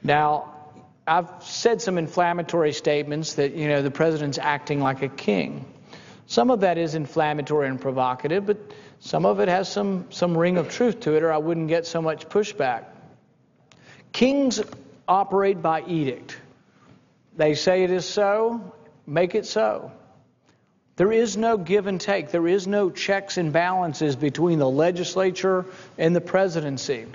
Now, I've said some inflammatory statements that, the president's acting like a king. Some of that is inflammatory and provocative, but some of it has some ring of truth to it, or I wouldn't get so much pushback. Kings operate by edict. They say it is so, make it so. There is no give and take. There is no checks and balances between the legislature and the presidency.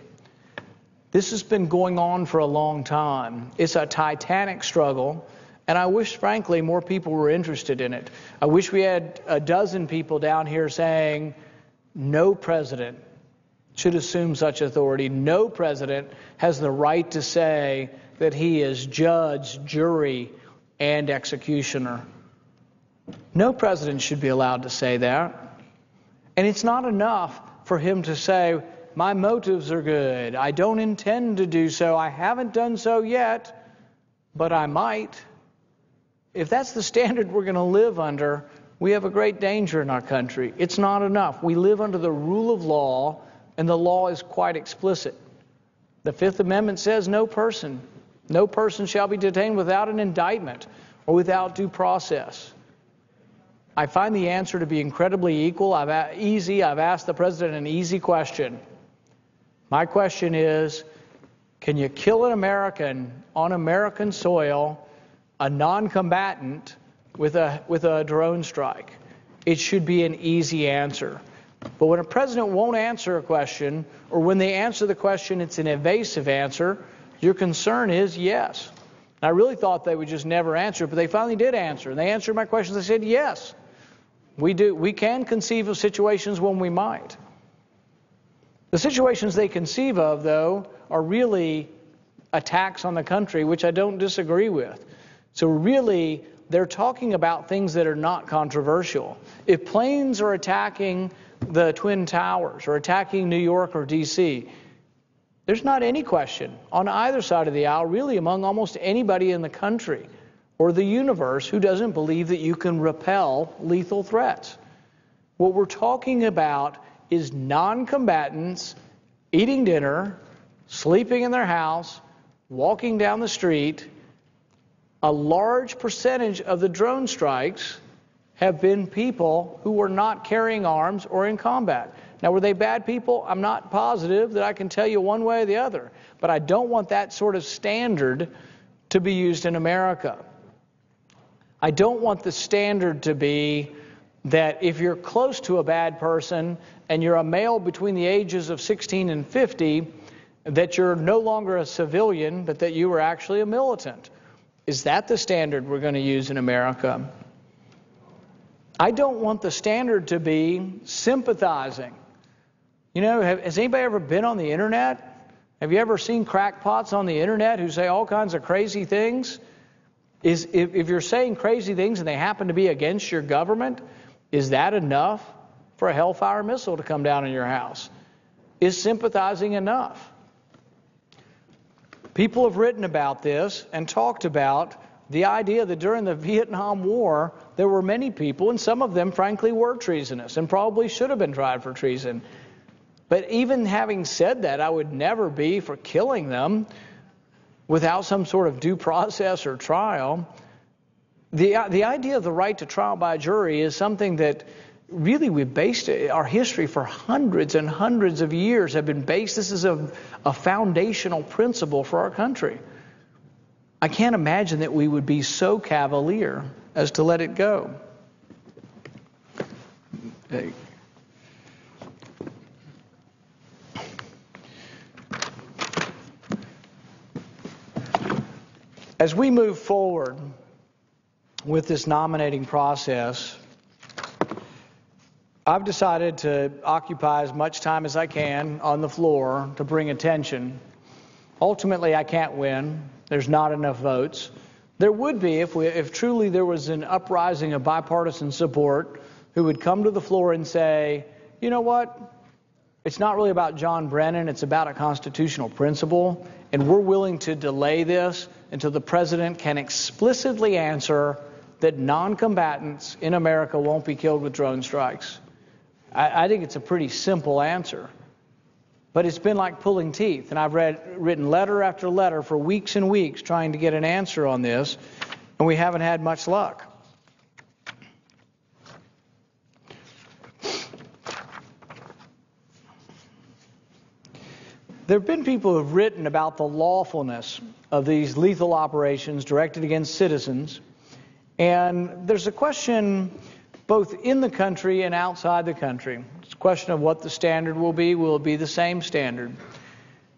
This has been going on for a long time. It's a titanic struggle, and I wish, frankly, more people were interested in it. I wish we had a dozen people down here saying, no president should assume such authority. No president has the right to say that he is judge, jury, and executioner. No president should be allowed to say that. And it's not enough for him to say, my motives are good. I don't intend to do so. I haven't done so yet, but I might. If that's the standard we're going to live under, we have a great danger in our country. It's not enough. We live under the rule of law, and the law is quite explicit. The Fifth Amendment says no person shall be detained without an indictment or without due process. I find the answer to be incredibly easy. I've asked the president an easy question. My question is, can you kill an American on American soil, a non-combatant, with a drone strike? It should be an easy answer. But when a president won't answer a question, or when they answer the question, it's an evasive answer, your concern is yes. I really thought they would just never answer, but they finally did answer. And they answered my questions. They said, yes, we do. We can conceive of situations when we might. The situations they conceive of, though, are really attacks on the country, which I don't disagree with. So really, they're talking about things that are not controversial. If planes are attacking the Twin Towers or attacking New York or D.C., there's not any question on either side of the aisle, really among almost anybody in the country or the universe, who doesn't believe that you can repel lethal threats. What we're talking about is non-combatants eating dinner, sleeping in their house, walking down the street. A large percentage of the drone strikes have been people who were not carrying arms or in combat. Now, were they bad people? I'm not positive that I can tell you one way or the other, but I don't want that sort of standard to be used in America. I don't want the standard to be that if you're close to a bad person and you're a male between the ages of 16 and 50, that you're no longer a civilian, but that you were actually a militant. Is that the standard we're going to use in America? I don't want the standard to be sympathizing. Has anybody ever been on the internet? Have you ever seen crackpots on the internet who say all kinds of crazy things? If you're saying crazy things and they happen to be against your government, is that enough for a Hellfire missile to come down on your house? Is sympathizing enough? People have written about this and talked about the idea that during the Vietnam War, there were many people, and some of them, frankly, were treasonous and probably should have been tried for treason. But even having said that, I would never be for killing them without some sort of due process or trial. The idea of the right to trial by jury is something that really we've based our history for hundreds and hundreds of years have been based. This is a foundational principle for our country. I can't imagine that we would be so cavalier as to let it go. As we move forward with this nominating process, I've decided to occupy as much time as I can on the floor to bring attention. Ultimately, I can't win. There's not enough votes. There would be if truly there was an uprising of bipartisan support who would come to the floor and say, you know what? It's not really about John Brennan. It's about a constitutional principle, and we're willing to delay this until the president can explicitly answer that non-combatants in America won't be killed with drone strikes. I think it's a pretty simple answer. But it's been like pulling teeth, and I've written letter after letter for weeks and weeks trying to get an answer on this, and we haven't had much luck. There have been people who have written about the lawfulness of these lethal operations directed against citizens, and there's a question both in the country and outside the country. It's a question of what the standard will be. Will it be the same standard?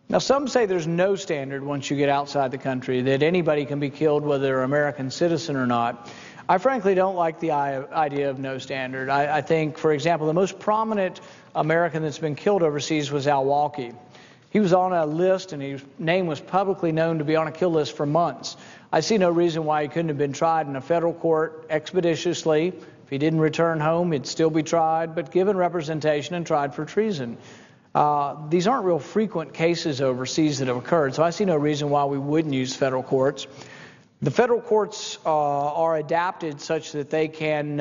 Now, some say there's no standard once you get outside the country, that anybody can be killed whether they're an American citizen or not. I frankly don't like the idea of no standard. I think, for example, the most prominent American that's been killed overseas was Al Walkie. He was on a list, and his name was publicly known to be on a kill list for months. I see no reason why he couldn't have been tried in a federal court expeditiously. If he didn't return home, he'd still be tried, but given representation and tried for treason. These aren't real frequent cases overseas that have occurred, so I see no reason why we wouldn't use federal courts. The federal courts are adapted such that they can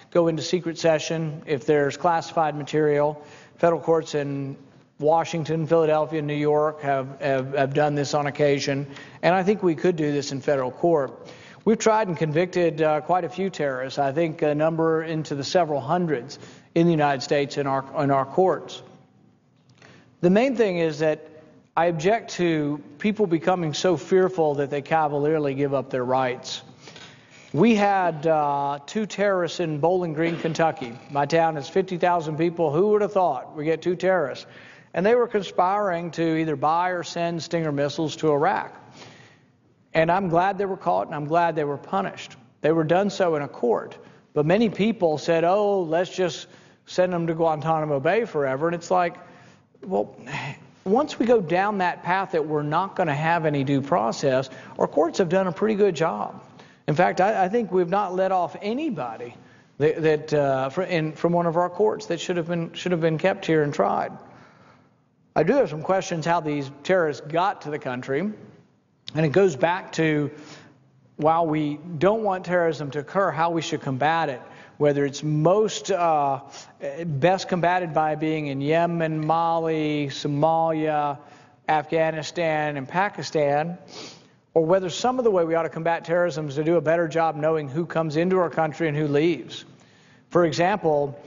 go into secret session if there's classified material. Federal courts in Washington, Philadelphia, New York have done this on occasion, and I think we could do this in federal court. We've tried and convicted quite a few terrorists. I think a number into the several hundreds in the United States in our courts. The main thing is that I object to people becoming so fearful that they cavalierly give up their rights. We had 2 terrorists in Bowling Green, Kentucky. My town is 50,000 people. Who would have thought we get 2 terrorists? And they were conspiring to either buy or send Stinger missiles to Iraq. And I'm glad they were caught, and I'm glad they were punished. They were done so in a court. But many people said, oh, let's just send them to Guantanamo Bay forever. And it's like, well, once we go down that path that we're not going to have any due process, our courts have done a pretty good job. In fact, I think we've not let off anybody from one of our courts that should have been kept here and tried. I do have some questions how these terrorists got to the country, and it goes back to, while we don't want terrorism to occur, how we should combat it, whether it's best combated by being in Yemen, Mali, Somalia, Afghanistan, and Pakistan, or whether some of the way we ought to combat terrorism is to do a better job knowing who comes into our country and who leaves. For example,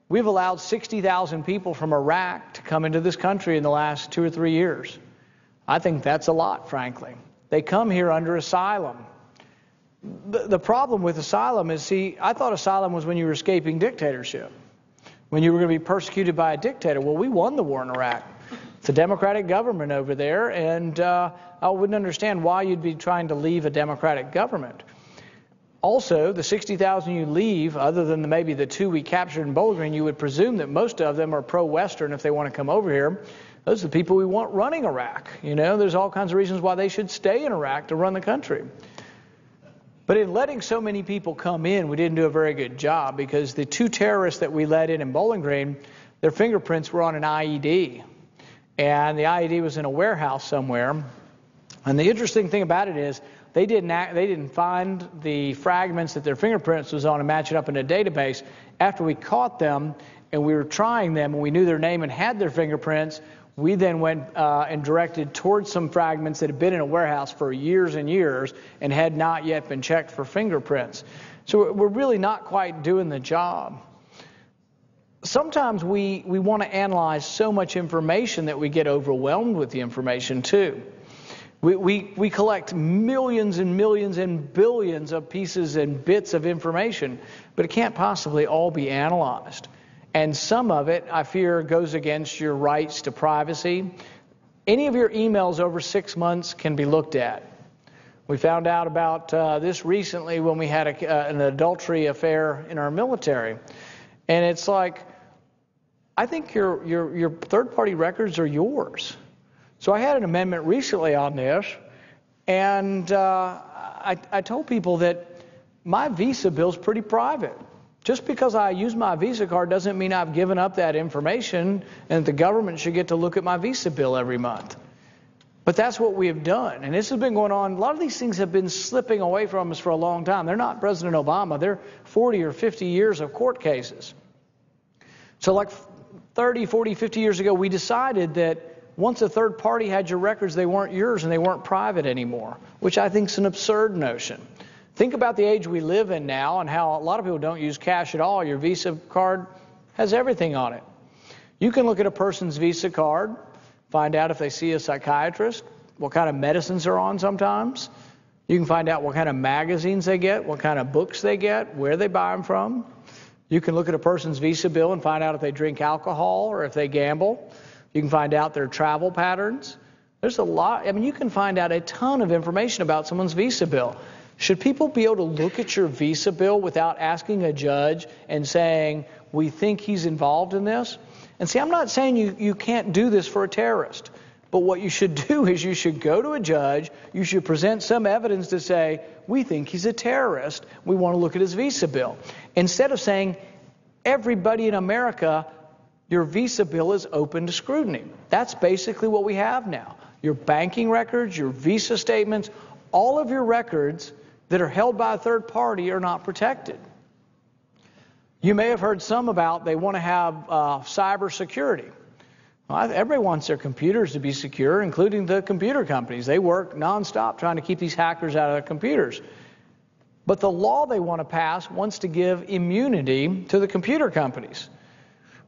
we've allowed 60,000 people from Iraq to come into this country in the last 2 or 3 years. I think that's a lot, frankly. They come here under asylum. The problem with asylum is, I thought asylum was when you were escaping dictatorship, when you were going to be persecuted by a dictator. Well, we won the war in Iraq. It's a democratic government over there, and I wouldn't understand why you'd be trying to leave a democratic government. Also, the 60,000 you leave, other than maybe the 2 we captured in Bowling Green, you would presume that most of them are pro-Western if they want to come over here. Those are the people we want running Iraq. You know, there's all kinds of reasons why they should stay in Iraq to run the country. But in letting so many people come in, we didn't do a very good job, because the 2 terrorists that we let in Bowling Green, their fingerprints were on an IED. And the IED was in a warehouse somewhere. And the interesting thing about it is they didn't find the fragments that their fingerprints was on and match it up in a database. After we caught them and we were trying them and we knew their name and had their fingerprints, we then went and directed towards some fragments that had been in a warehouse for years and years and had not yet been checked for fingerprints. So we're really not quite doing the job. Sometimes we want to analyze so much information that we get overwhelmed with the information too. We collect millions and millions and billions of pieces and bits of information, but it can't possibly all be analyzed. And some of it, I fear, goes against your rights to privacy. Any of your emails over 6 months can be looked at. We found out about this recently when we had an adultery affair in our military. And it's like, I think your third-party records are yours. So I had an amendment recently on this, and I told people that my Visa bill is pretty private. Just because I use my Visa card doesn't mean I've given up that information and that the government should get to look at my Visa bill every month. But that's what we have done. And this has been going on. A lot of these things have been slipping away from us for a long time. They're not President Obama. They're 40 or 50 years of court cases. So like 30, 40, 50 years ago, we decided that once a third party had your records, they weren't yours and they weren't private anymore, which I think is an absurd notion. Think about the age we live in now and how a lot of people don't use cash at all. Your Visa card has everything on it. You can look at a person's Visa card, find out if they see a psychiatrist, what kind of medicines they're on sometimes. You can find out what kind of magazines they get, what kind of books they get, where they buy them from. You can look at a person's Visa bill and find out if they drink alcohol or if they gamble. You can find out their travel patterns. There's a lot. I mean, you can find out a ton of information about someone's Visa bill. Should people be able to look at your Visa bill without asking a judge and saying, we think he's involved in this? And see, I'm not saying you can't do this for a terrorist. But what you should do is you should go to a judge, you should present some evidence to say, we think he's a terrorist, we want to look at his Visa bill. Instead of saying, everybody in America, your Visa bill is open to scrutiny. That's basically what we have now. Your banking records, your Visa statements, all of your records that are held by a third party are not protected. You may have heard some about they want to have cyber security. Well, everybody wants their computers to be secure, including the computer companies. They work nonstop trying to keep these hackers out of their computers. But the law they want to pass wants to give immunity to the computer companies.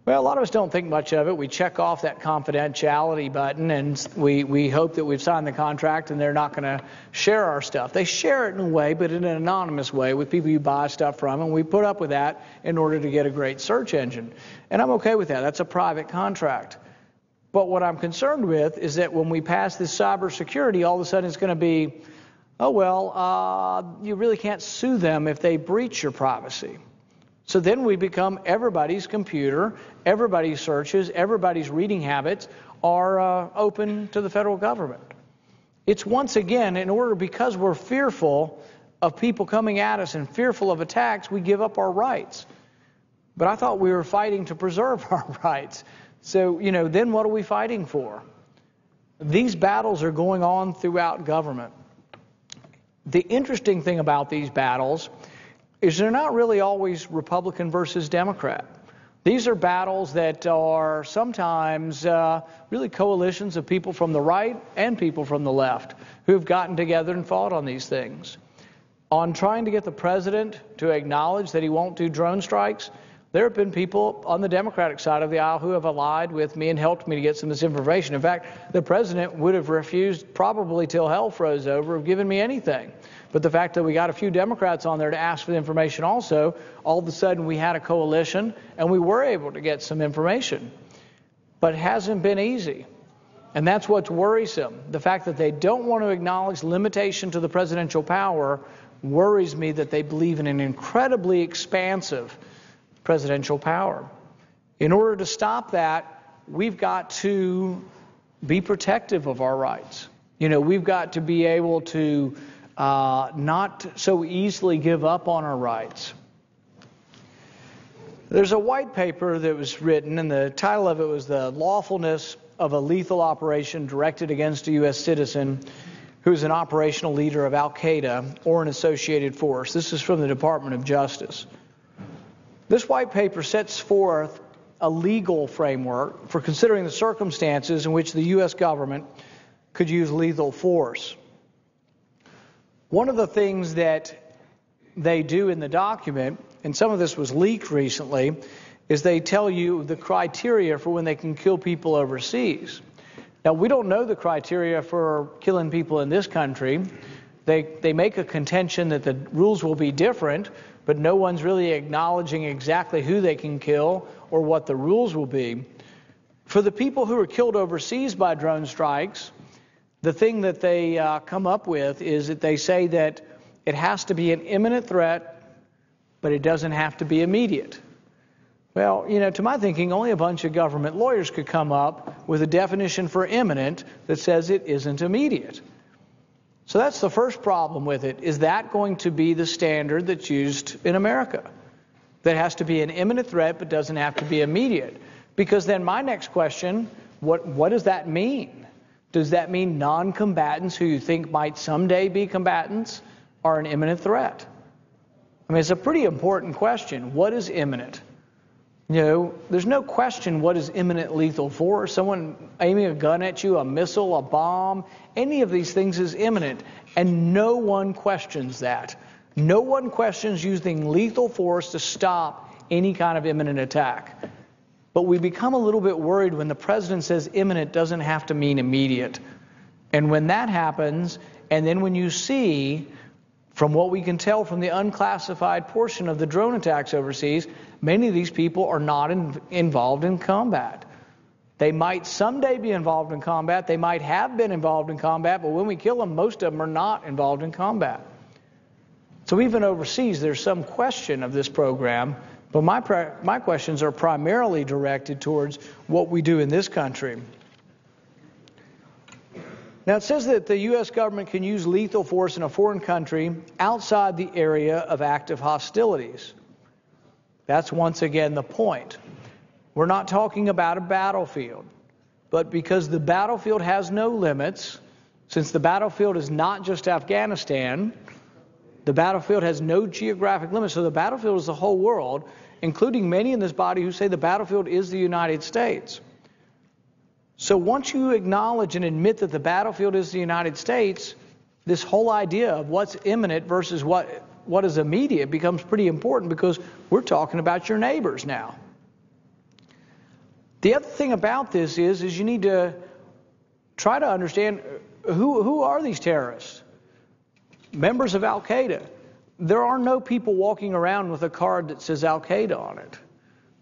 Well, a lot of us don't think much of it. We check off that confidentiality button and we hope that we've signed the contract and they're not going to share our stuff. They share it in a way, but in an anonymous way with people you buy stuff from, and we put up with that in order to get a great search engine. And I'm okay with that. That's a private contract. But what I'm concerned with is that when we pass this cybersecurity, all of a sudden it's going to be, oh, well, you really can't sue them if they breach your privacy. So then we become everybody's computer, everybody's searches, everybody's reading habits are open to the federal government. It's once again, because we're fearful of people coming at us and fearful of attacks, we give up our rights. But I thought we were fighting to preserve our rights. So, then what are we fighting for? These battles are going on throughout government. The interesting thing about these battles is they're not really always Republican versus Democrat. These are battles that are sometimes really coalitions of people from the right and people from the left who have gotten together and fought on these things. On trying to get the president to acknowledge that he won't do drone strikes, there have been people on the Democratic side of the aisle who have allied with me and helped me to get some of this information. In fact, the president would have refused probably till hell froze over of giving me anything. But the fact that we got a few Democrats on there to ask for the information also, all of a sudden we had a coalition and we were able to get some information. But it hasn't been easy. And that's what's worrisome. The fact that they don't want to acknowledge limitation to the presidential power worries me that they believe in an incredibly expansive presidential power. In order to stop that, we've got to be protective of our rights. We've got to be able to not so easily give up on our rights. There's a white paper that was written, and the title of it was "The Lawfulness of a Lethal Operation Directed Against a U.S. Citizen who is an Operational Leader of Al-Qaeda or an Associated Force." This is from the Department of Justice. This white paper sets forth a legal framework for considering the circumstances in which the U.S. government could use lethal force. One of the things that they do in the document, and some of this was leaked recently, is they tell you the criteria for when they can kill people overseas. Now, we don't know the criteria for killing people in this country. They make a contention that the rules will be different, but no one's really acknowledging exactly who they can kill or what the rules will be. For the people who are killed overseas by drone strikes, the thing that they come up with is that they say that it has to be an imminent threat, but it doesn't have to be immediate. Well, to my thinking, only a bunch of government lawyers could come up with a definition for imminent that says it isn't immediate. So that's the first problem with it. Is that going to be the standard that's used in America? That has to be an imminent threat but doesn't have to be immediate. Because then my next question, what does that mean? Does that mean non-combatants who you think might someday be combatants are an imminent threat? I mean, it's a pretty important question. What is imminent? there's no question what is imminent lethal force. Someone aiming a gun at you, a missile, a bomb, any of these things is imminent. And no one questions that. No one questions using lethal force to stop any kind of imminent attack. But we become a little bit worried when the president says imminent doesn't have to mean immediate. And when that happens, and then when you see, from what we can tell from the unclassified portion of the drone attacks overseas, many of these people are not involved in combat. They might someday be involved in combat. They might have been involved in combat, but when we kill them, most of them are not involved in combat. So even overseas, there's some question of this program, but my questions are primarily directed towards what we do in this country. Now, it says that the U.S. government can use lethal force in a foreign country outside the area of active hostilities. That's once again the point. We're not talking about a battlefield, but because the battlefield has no limits, since the battlefield is not just Afghanistan, the battlefield has no geographic limits, so the battlefield is the whole world, including many in this body who say the battlefield is the United States. So once you acknowledge and admit that the battlefield is the United States, this whole idea of what's imminent versus what is immediate becomes pretty important, because we're talking about your neighbors now. The other thing about this is you need to try to understand who are these terrorists? Members of Al-Qaeda. There are no people walking around with a card that says Al-Qaeda on it.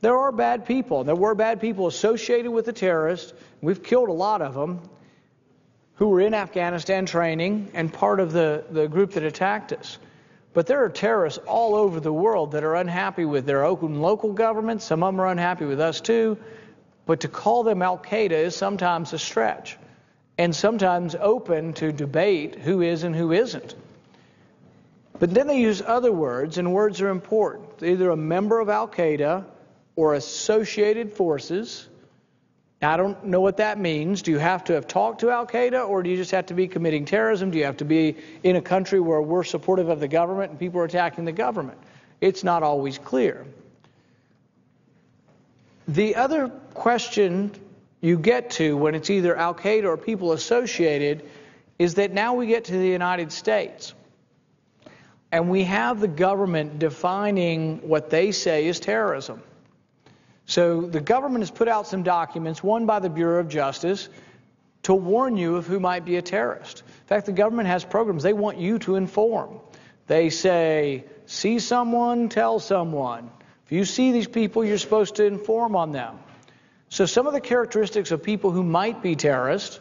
There are bad people. There were bad people associated with the terrorists. We've killed a lot of them who were in Afghanistan training and part of the group that attacked us. But there are terrorists all over the world that are unhappy with their own local government. Some of them are unhappy with us too. But to call them Al-Qaeda is sometimes a stretch, and sometimes open to debate who is and who isn't. But then they use other words, and words are important. They're either a member of Al-Qaeda or associated forces. Now, I don't know what that means. Do you have to have talked to Al-Qaeda, or do you just have to be committing terrorism? Do you have to be in a country where we're supportive of the government and people are attacking the government? It's not always clear. The other question you get to when it's either Al-Qaeda or people associated is that now we get to the United States. And we have the government defining what they say is terrorism. So the government has put out some documents, one by the Bureau of Justice, to warn you of who might be a terrorist. In fact, the government has programs they want you to inform. They say, see someone, tell someone. If you see these people, you're supposed to inform on them. So some of the characteristics of people who might be terrorists,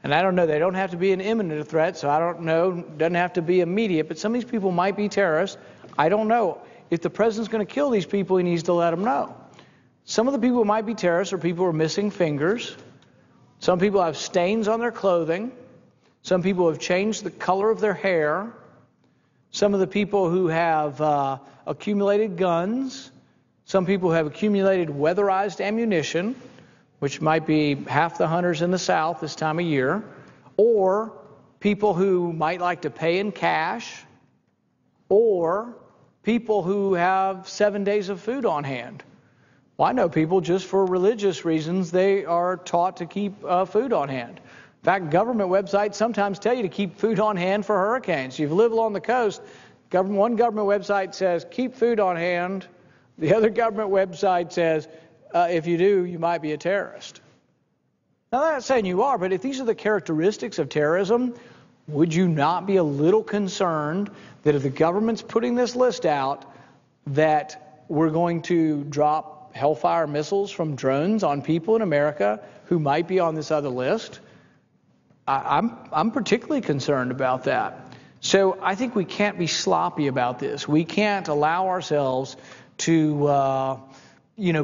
and I don't know, they don't have to be an imminent threat, so I don't know, doesn't have to be immediate, but some of these people might be terrorists. I don't know. If the president's going to kill these people, he needs to let them know. Some of the people who might be terrorists are people who are missing fingers. Some people have stains on their clothing. Some people have changed the color of their hair. Some of the people who have accumulated guns. Some people have accumulated weatherized ammunition, which might be half the hunters in the South this time of year, or people who might like to pay in cash, or people who have 7 days of food on hand. Well, I know people just for religious reasons, they are taught to keep food on hand. In fact, government websites sometimes tell you to keep food on hand for hurricanes. If you live along the coast, one government website says keep food on hand. The other government website says if you do, you might be a terrorist. Now, I'm not saying you are, but if these are the characteristics of terrorism, would you not be a little concerned that if the government's putting this list out, that we're going to drop Hellfire missiles from drones on people in America who might be on this other list? I'm particularly concerned about that. So I think we can't be sloppy about this. We can't allow ourselves to,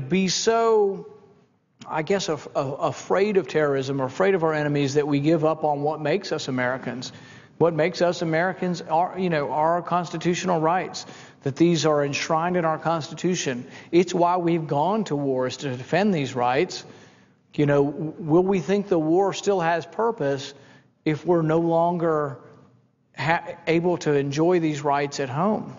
be so, I guess, afraid of terrorism or afraid of our enemies that we give up on what makes us Americans. What makes us Americans are, our constitutional rights, that these are enshrined in our Constitution. It's why we've gone to wars, to defend these rights. Will we think the war still has purpose if we're no longer able to enjoy these rights at home?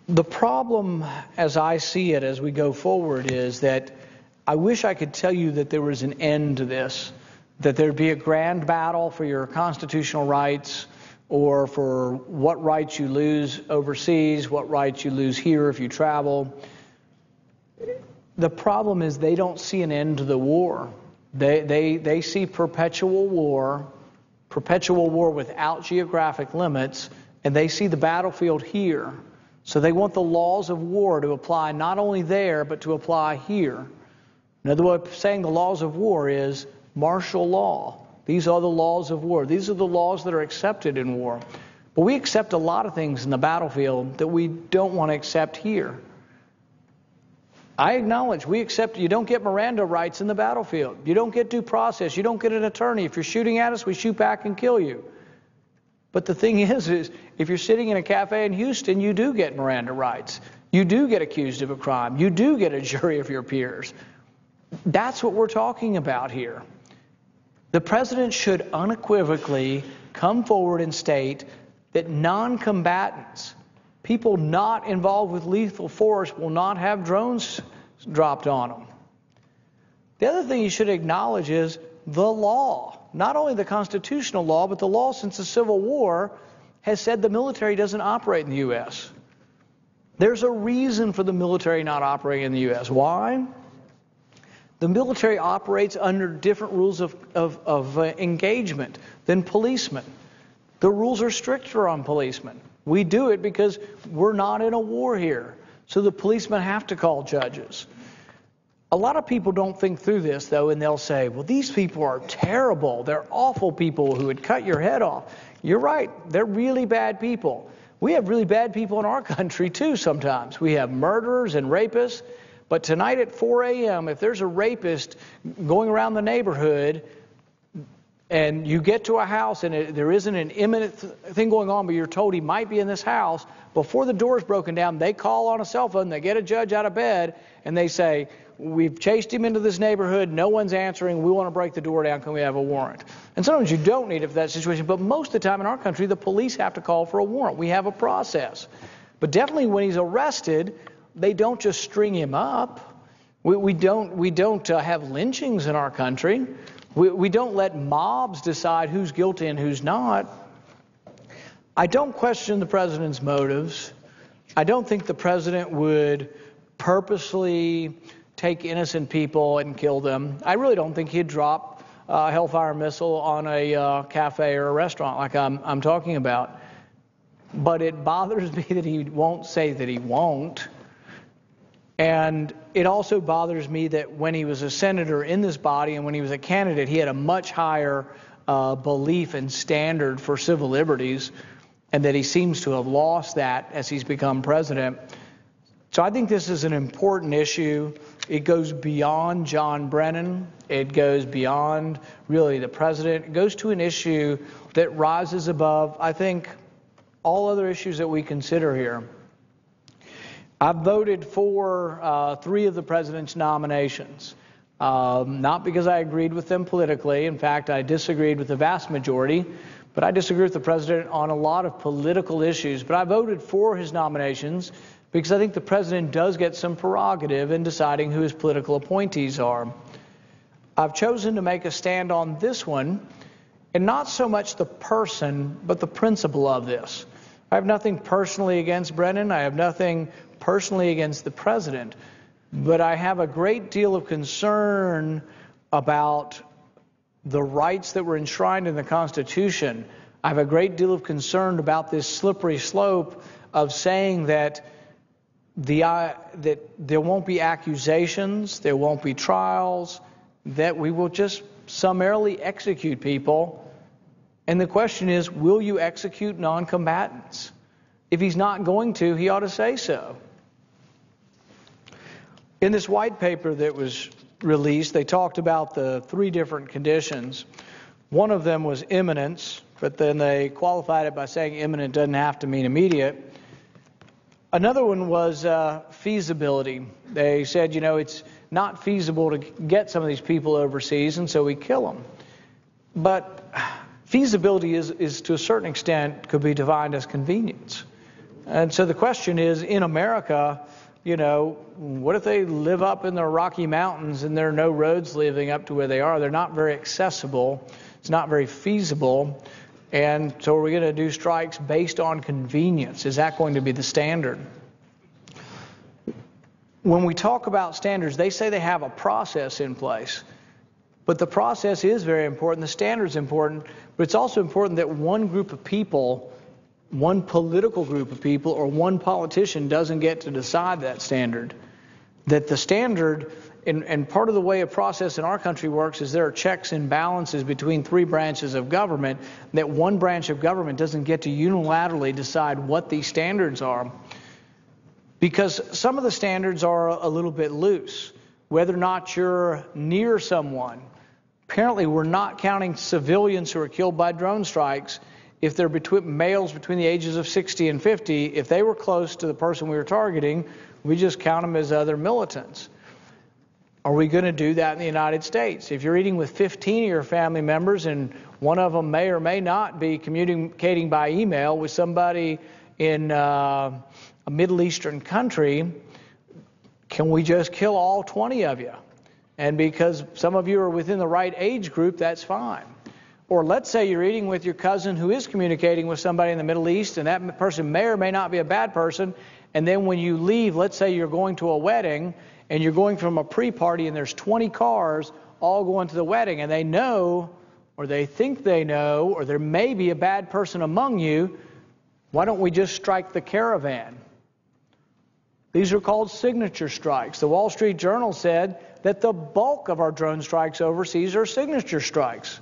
The problem, as I see it as we go forward, is that I wish I could tell you that there was an end to this, that there'd be a grand battle for your constitutional rights or for what rights you lose overseas, what rights you lose here if you travel. The problem is they don't see an end to the war. They see perpetual war without geographic limits, and they see the battlefield here. So they want the laws of war to apply not only there, but to apply here. Another way of saying the laws of war is martial law. These are the laws of war. These are the laws that are accepted in war. But we accept a lot of things in the battlefield that we don't want to accept here. I acknowledge we accept you don't get Miranda rights in the battlefield. You don't get due process. You don't get an attorney. If you're shooting at us, we shoot back and kill you. But the thing is if you're sitting in a cafe in Houston, you do get Miranda rights. You do get accused of a crime. You do get a jury of your peers. That's what we're talking about here. The president should unequivocally come forward and state that non-combatants, people not involved with lethal force, will not have drones dropped on them. The other thing you should acknowledge is the law. Not only the constitutional law, but the law since the Civil War has said the military doesn't operate in the U.S. There's a reason for the military not operating in the U.S. Why? The military operates under different rules of engagement than policemen. The rules are stricter on policemen. We do it because we're not in a war here. So the policemen have to call judges. A lot of people don't think through this, though, and they'll say, well, these people are terrible. They're awful people who would cut your head off. You're right. They're really bad people. We have really bad people in our country, too, sometimes. We have murderers and rapists. But tonight at 4 a.m., if there's a rapist going around the neighborhood and you get to a house and there isn't an imminent thing going on, but you're told he might be in this house, before the door's broken down, they call on a cell phone, they get a judge out of bed, and they say, we've chased him into this neighborhood, no one's answering, we want to break the door down, can we have a warrant? And sometimes you don't need it for that situation, but most of the time in our country, the police have to call for a warrant. We have a process. But definitely when he's arrested, they don't just string him up. We don't have lynchings in our country. We don't let mobs decide who's guilty and who's not. I don't question the president's motives. I don't think the president would purposely take innocent people and kill them. I really don't think he'd drop a Hellfire missile on a cafe or a restaurant like I'm talking about. But it bothers me that he won't say that he won't. And it also bothers me that when he was a senator in this body and when he was a candidate, he had a much higher belief and standard for civil liberties, and that he seems to have lost that as he's become president. So I think this is an important issue. It goes beyond John Brennan. It goes beyond really the president. It goes to an issue that rises above, I think, all other issues that we consider here. I voted for 3 of the president's nominations, not because I agreed with them politically. In fact, I disagreed with the vast majority, but I disagree with the president on a lot of political issues. But I voted for his nominations because I think the president does get some prerogative in deciding who his political appointees are. I've chosen to make a stand on this one, and not so much the person, but the principle of this. I have nothing personally against Brennan. I have nothing personally against the president. But I have a great deal of concern about the rights that were enshrined in the Constitution. I have a great deal of concern about this slippery slope of saying that that there won't be accusations, there won't be trials, that we will just summarily execute people. And the question is, will you execute non-combatants? If he's not going to, he ought to say so. In this white paper that was released, they talked about the 3 different conditions. One of them was imminence, but then they qualified it by saying imminent doesn't have to mean immediate. Another one was feasibility. They said, it's not feasible to get some of these people overseas, and so we kill them. But feasibility is to a certain extent, could be defined as convenience. And so the question is, in America, what if they live up in the Rocky Mountains and there are no roads leading up to where they are? They're not very accessible. It's not very feasible. And so are we going to do strikes based on convenience? Is that going to be the standard? When we talk about standards, they say they have a process in place. But the process is very important. The standard's important. But it's also important that one group of people, one political group of people, or one politician doesn't get to decide that standard. That the standard, and part of the way a process in our country works is there are checks and balances between three branches of government, that one branch of government doesn't get to unilaterally decide what these standards are. Because some of the standards are a little bit loose. Whether or not you're near someone. Apparently, we're not counting civilians who are killed by drone strikes. If they're males between the ages of 60 and 50, if they were close to the person we were targeting, we just count them as other militants. Are we going to do that in the United States? If you're eating with 15 of your family members and one of them may or may not be communicating by email with somebody in a Middle Eastern country, can we just kill all 20 of you? And because some of you are within the right age group, that's fine. Or let's say you're eating with your cousin who is communicating with somebody in the Middle East, and that person may or may not be a bad person, and then when you leave, let's say you're going to a wedding, and you're going from a pre-party, and there's 20 cars all going to the wedding, and they know, or they think they know, or there may be a bad person among you, why don't we just strike the caravan? These are called signature strikes. The Wall Street Journal said that the bulk of our drone strikes overseas are signature strikes.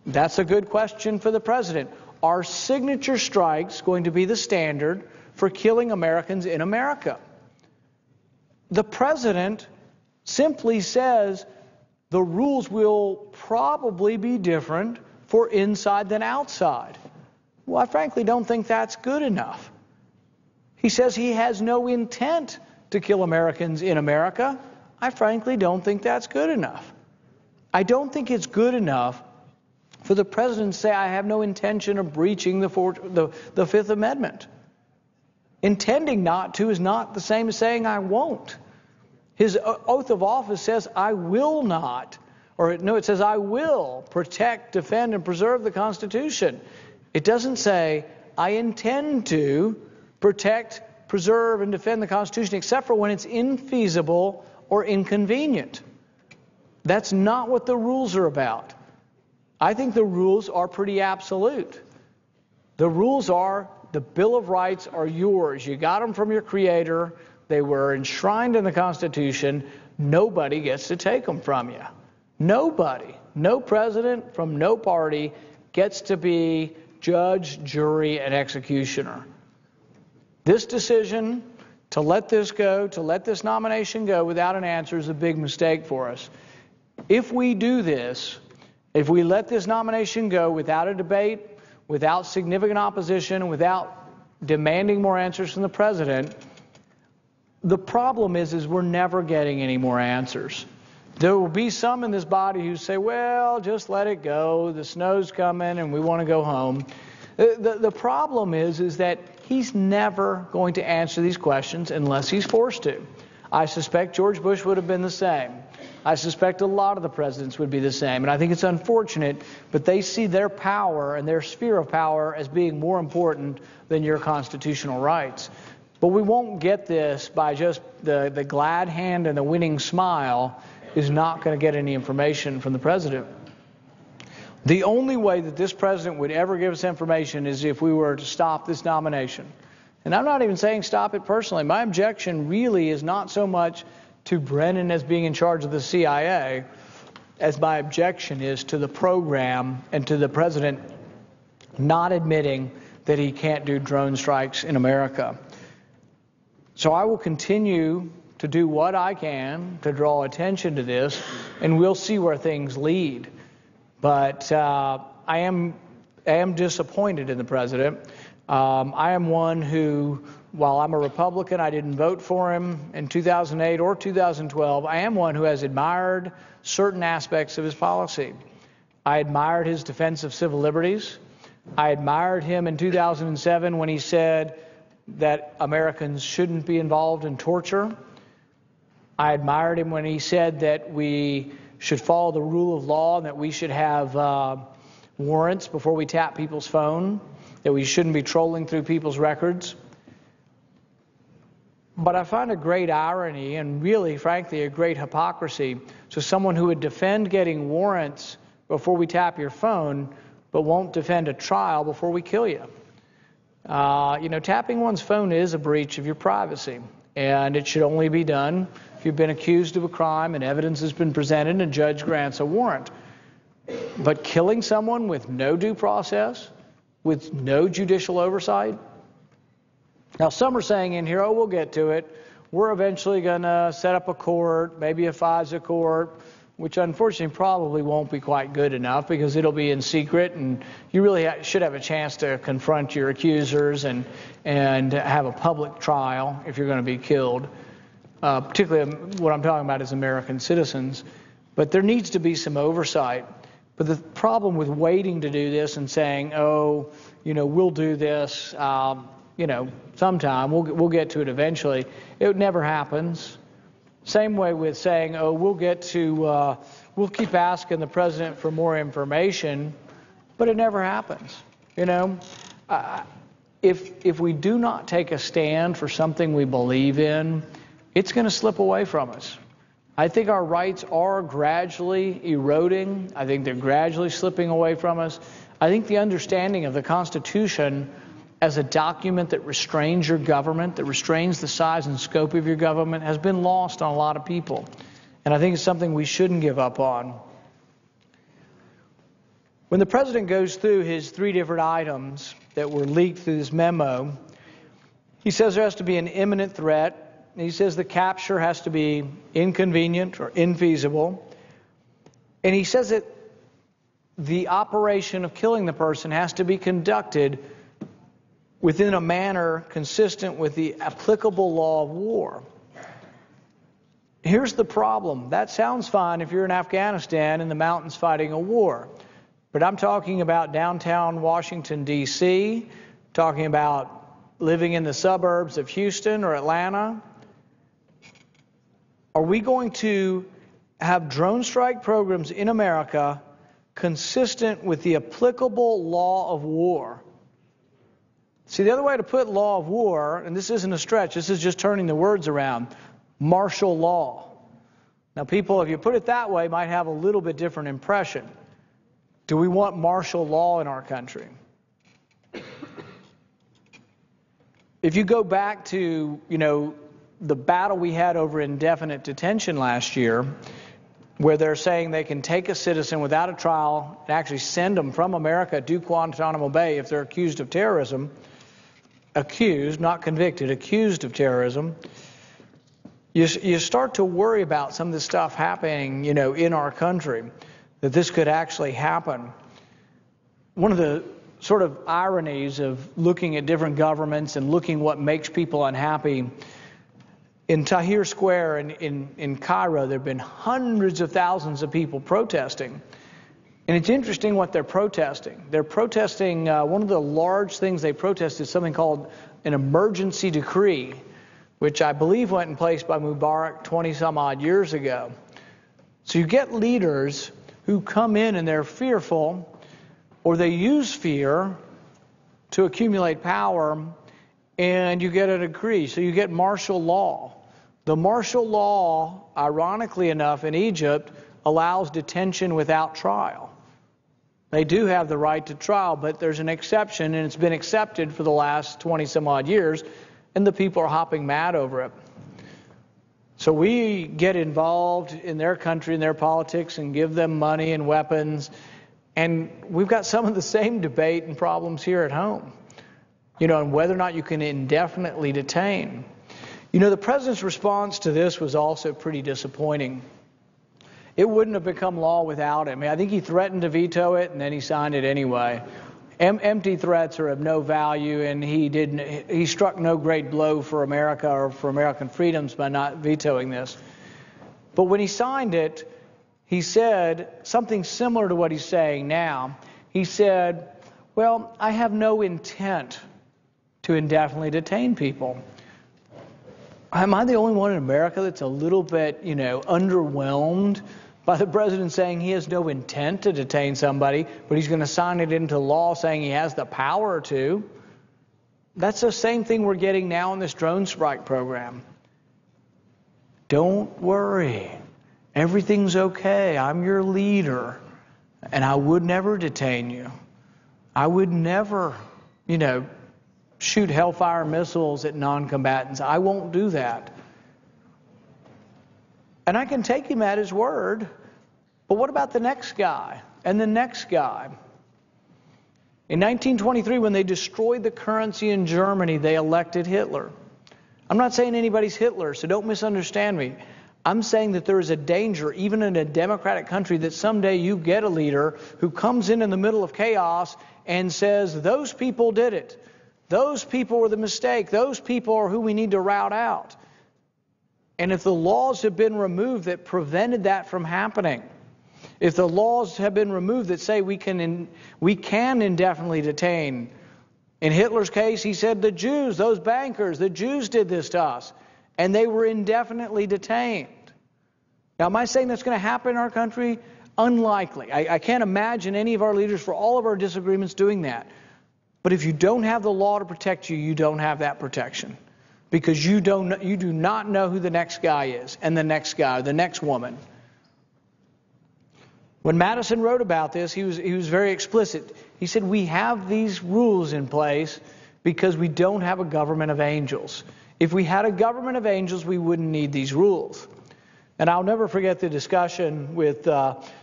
That's a good question for the president. Are signature strikes going to be the standard for killing Americans in America? The president simply says the rules will probably be different for inside than outside. Well, I frankly don't think that's good enough. He says he has no intent to kill Americans in America. I frankly don't think that's good enough. I don't think it's good enough for the president to say, I have no intention of breaching the Fifth Amendment. Intending not to is not the same as saying I won't. His oath of office says, I will not, or no, it says, I will protect, defend, and preserve the Constitution. It doesn't say, I intend to protect, preserve, and defend the Constitution, except for when it's infeasible or inconvenient. That's not what the rules are about. I think the rules are pretty absolute. The rules are, the Bill of Rights are yours. You got them from your Creator. They were enshrined in the Constitution. Nobody gets to take them from you. Nobody. No president from no party gets to be judge, jury, and executioner. This decision to let this go, to let this nomination go without an answer is a big mistake for us. If we do this, if we let this nomination go without a debate, without significant opposition, without demanding more answers from the president, the problem is we're never getting any more answers. There will be some in this body who say, well, just let it go. The snow's coming and we want to go home. The problem is that he's never going to answer these questions unless he's forced to. I suspect George Bush would have been the same. I suspect a lot of the presidents would be the same. And I think it's unfortunate, but they see their power and their sphere of power as being more important than your constitutional rights. But we won't get this by just the glad hand and the winning smile is not going to get any information from the president. The only way that this president would ever give us information is if we were to stop this nomination. And I'm not even saying stop it personally. My objection really is not so much to Brennan as being in charge of the CIA as my objection is to the program and to the president not admitting that he can't do drone strikes in America. So I will continue to do what I can to draw attention to this, and we'll see where things lead. But I am disappointed in the president. I am one who, while I'm a Republican, I didn't vote for him in 2008 or 2012. I am one who has admired certain aspects of his policy. I admired his defense of civil liberties. I admired him in 2007 when he said that Americans shouldn't be involved in torture. I admired him when he said that we should follow the rule of law and that we should have warrants before we tap people's phone, that we shouldn't be trolling through people's records. But I find a great irony and really, frankly, a great hypocrisy to someone who would defend getting warrants before we tap your phone, but won't defend a trial before we kill you. Tapping one's phone is a breach of your privacy, and it should only be done if you've been accused of a crime and evidence has been presented and a judge grants a warrant. But killing someone with no due process, with no judicial oversight? Now, some are saying in here, oh, we'll get to it. We're eventually going to set up a court, maybe a FISA court, which unfortunately probably won't be quite good enough because it'll be in secret, and you really should have a chance to confront your accusers and have a public trial if you're going to be killed. Particularly what I'm talking about is American citizens. But there needs to be some oversight. But the problem with waiting to do this and saying, oh, we'll do this, sometime, we'll get to it eventually, it never happens. Same way with saying, oh, we'll keep asking the president for more information, but it never happens. If we do not take a stand for something we believe in, it's going to slip away from us. I think our rights are gradually eroding. I think they're gradually slipping away from us. I think the understanding of the Constitution as a document that restrains your government, that restrains the size and scope of your government, has been lost on a lot of people. And I think it's something we shouldn't give up on. When the president goes through his 3 different items that were leaked through this memo, he says there has to be an imminent threat. He says the capture has to be inconvenient or infeasible. And he says that the operation of killing the person has to be conducted within a manner consistent with the applicable law of war. Here's the problem. That sounds fine if you're in Afghanistan in the mountains fighting a war. But I'm talking about downtown Washington, D.C., talking about living in the suburbs of Houston or Atlanta. Are we going to have drone strike programs in America consistent with the applicable law of war? See, the other way to put law of war, and this isn't a stretch, this is just turning the words around, martial law. Now, people, if you put it that way, might have a little bit different impression. Do we want martial law in our country? If you go back to, the battle we had over indefinite detention last year, where they're saying they can take a citizen without a trial and actually send them from America to Guantanamo Bay if they're accused of terrorism, accused, not convicted, accused of terrorism, you start to worry about some of this stuff happening, in our country, that this could actually happen. One of the sort of ironies of looking at different governments and looking what makes people unhappy, in Tahrir Square in Cairo, there have been hundreds of thousands of people protesting. And it's interesting what they're protesting. They're protesting, one of the large things they protest is something called an emergency decree, which I believe went in place by Mubarak 20 some odd years ago. So you get leaders who come in and they're fearful, or they use fear to accumulate power, and you get a decree. So you get martial law. The martial law, ironically enough, in Egypt, allows detention without trial. They do have the right to trial, but there's an exception, and it's been accepted for the last 20 some odd years, and the people are hopping mad over it. So we get involved in their country and their politics and give them money and weapons, and we've got some of the same debate and problems here at home, and whether or not you can indefinitely detain. The president's response to this was also pretty disappointing. It wouldn't have become law without him. I think he threatened to veto it, and then he signed it anyway. Empty threats are of no value, and he struck no great blow for America or for American freedoms by not vetoing this. But when he signed it, he said something similar to what he's saying now. He said, Well, I have no intent to indefinitely detain people. Am I the only one in America that's a little bit, underwhelmed by the president saying he has no intent to detain somebody, but he's going to sign it into law saying he has the power to? That's the same thing we're getting now in this drone strike program. Don't worry. Everything's okay. I'm your leader. And I would never detain you. I would never, shoot hellfire missiles at non-combatants. I won't do that. And I can take him at his word. But what about the next guy and the next guy? In 1923, when they destroyed the currency in Germany, they elected Hitler. I'm not saying anybody's Hitler, so don't misunderstand me. I'm saying that there is a danger, even in a democratic country, that someday you get a leader who comes in the middle of chaos and says, those people did it. Those people were the mistake. Those people are who we need to rout out. And if the laws have been removed that prevented that from happening, if the laws have been removed that say we can indefinitely detain, in Hitler's case, he said the Jews, those bankers, the Jews did this to us, and they were indefinitely detained. Now, am I saying that's going to happen in our country? Unlikely. I can't imagine any of our leaders, for all of our disagreements, doing that. But if you don't have the law to protect you, you don't have that protection. Because you do not know who the next guy is, and the next guy, the next woman. When Madison wrote about this, he was very explicit. He said, we have these rules in place because we don't have a government of angels. If we had a government of angels, we wouldn't need these rules. And I'll never forget the discussion with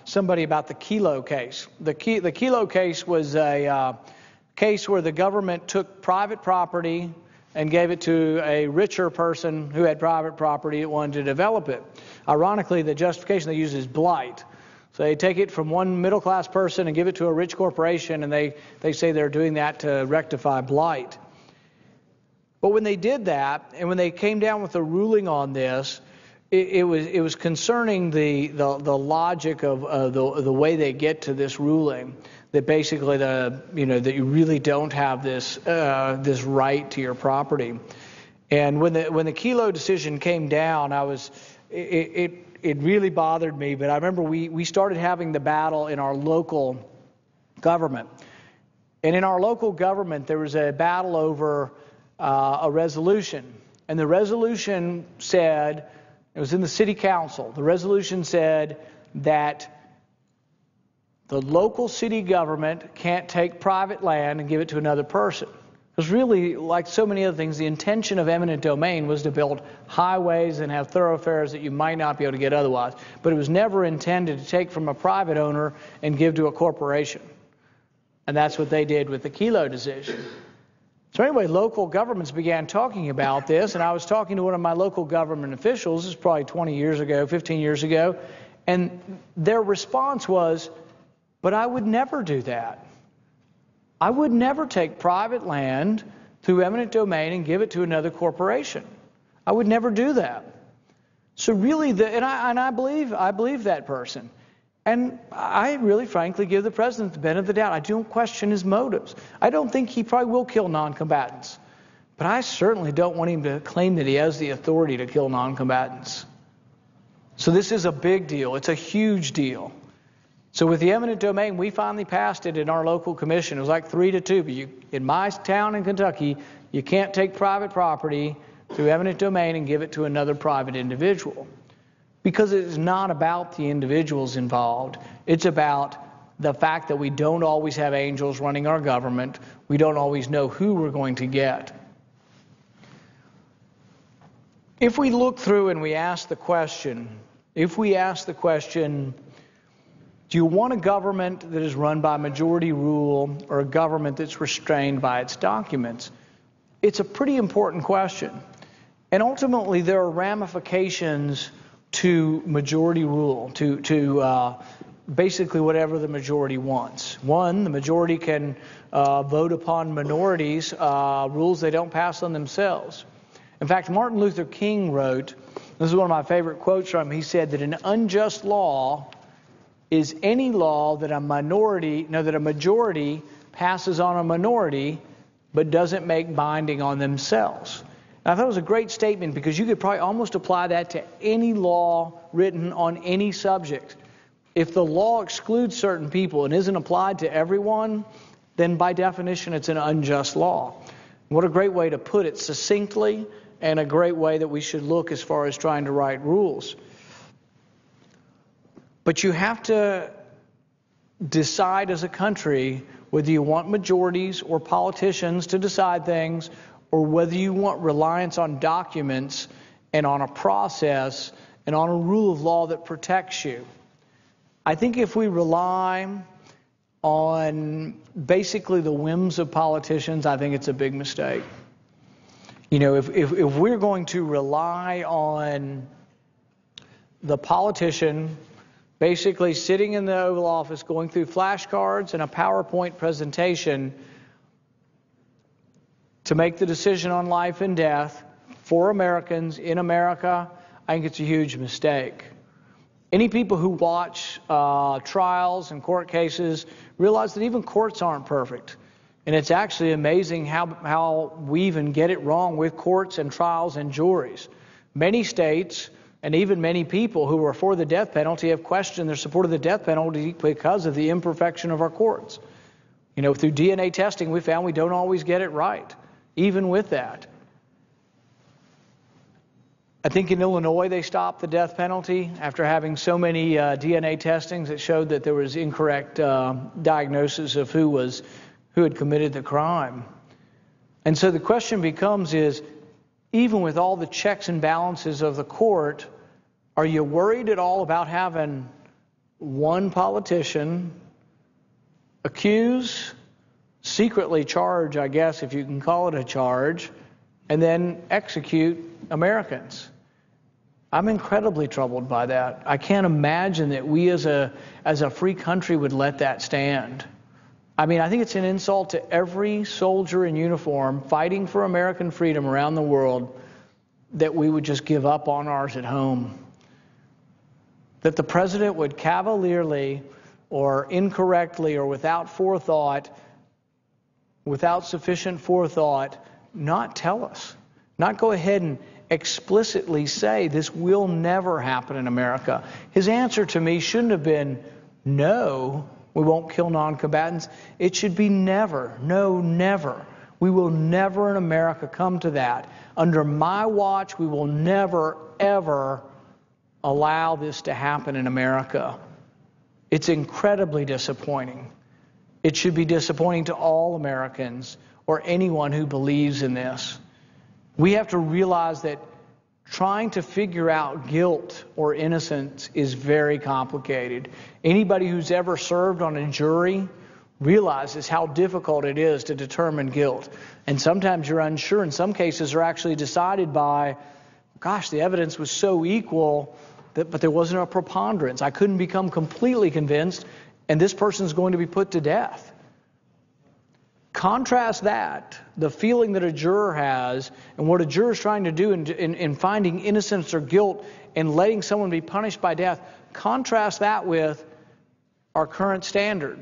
somebody about the Kilo case. The Kilo case was a case where the government took private property and gave it to a richer person who had private property that wanted to develop it. Ironically, the justification they use is blight. So they take it from one middle-class person and give it to a rich corporation, and they say they're doing that to rectify blight. But when they did that, and when they came down with a ruling on this, it was concerning the logic of the way they get to this ruling. That basically that you really don't have this right to your property. And when the Kilo decision came down, it really bothered me. But I remember we started having the battle in our local government. And in our local government, there was a battle over a resolution. And the resolution said, it was in the city council, the resolution said that the local city government can't take private land and give it to another person. Because really, like so many other things, the intention of eminent domain was to build highways and have thoroughfares that you might not be able to get otherwise. But it was never intended to take from a private owner and give to a corporation. And that's what they did with the Kilo decision. So anyway, local governments began talking about this, and I was talking to one of my local government officials, this is probably 20 years ago, 15 years ago, and their response was, but I would never do that. I would never take private land through eminent domain and give it to another corporation. I would never do that. So really, I believe that person. And I really, frankly, give the president the benefit of the doubt. I don't question his motives. I don't think he probably will kill non-combatants. But I certainly don't want him to claim that he has the authority to kill non-combatants. So this is a big deal. It's a huge deal. So with the eminent domain, we finally passed it in our local commission. It was like 3-2. But in my town in Kentucky, you can't take private property through eminent domain and give it to another private individual. Because it is not about the individuals involved. It's about the fact that we don't always have angels running our government. We don't always know who we're going to get. If we look through and we ask the question, do you want a government that is run by majority rule or a government that's restrained by its documents? It's a pretty important question. And ultimately, there are ramifications to majority rule, to basically whatever the majority wants. One, the majority can vote upon minorities, rules they don't pass on themselves. In fact, Martin Luther King wrote, this is one of my favorite quotes from him, he said that an unjust law is any law that a majority passes on a minority but doesn't make binding on themselves. And I thought it was a great statement because you could probably almost apply that to any law written on any subject. If the law excludes certain people and isn't applied to everyone, then by definition it's an unjust law. What a great way to put it succinctly, and a great way that we should look as far as trying to write rules. But you have to decide as a country whether you want majorities or politicians to decide things, or whether you want reliance on documents and on a process and on a rule of law that protects you. I think if we rely on basically the whims of politicians, I think it's a big mistake. You know, if we're going to rely on the politician basically sitting in the Oval Office going through flashcards and a PowerPoint presentation to make the decision on life and death for Americans in America, I think it's a huge mistake. Any people who watch trials and court cases realize that even courts aren't perfect. And it's actually amazing how we even get it wrong with courts and trials and juries. Many states and even many people who are for the death penalty have questioned their support of the death penalty because of the imperfection of our courts. You know, through DNA testing, we found we don't always get it right, even with that. I think in Illinois they stopped the death penalty after having so many DNA testings that showed that there was incorrect diagnosis of who had committed the crime. And so the question becomes is, even with all the checks and balances of the court, are you worried at all about having one politician accuse, secretly charge, I guess if you can call it a charge, and then execute Americans? I'm incredibly troubled by that. I can't imagine that we as a free country would let that stand. I mean, I think it's an insult to every soldier in uniform fighting for American freedom around the world that we would just give up on ours at home. That the president would cavalierly or incorrectly or without forethought, without sufficient forethought, not tell us, not go ahead and explicitly say this will never happen in America. His answer to me shouldn't have been, no, we won't kill non-combatants. It should be never, no, never. We will never in America come to that. Under my watch, we will never, ever allow this to happen in America. It's incredibly disappointing. It should be disappointing to all Americans or anyone who believes in this. We have to realize that trying to figure out guilt or innocence is very complicated. Anybody who's ever served on a jury realizes how difficult it is to determine guilt. And sometimes you're unsure. In some cases are actually decided by, gosh, the evidence was so equal, but there wasn't a preponderance. I couldn't become completely convinced, and this person's going to be put to death. Contrast that, the feeling that a juror has, and what a juror is trying to do in finding innocence or guilt and letting someone be punished by death. Contrast that with our current standard.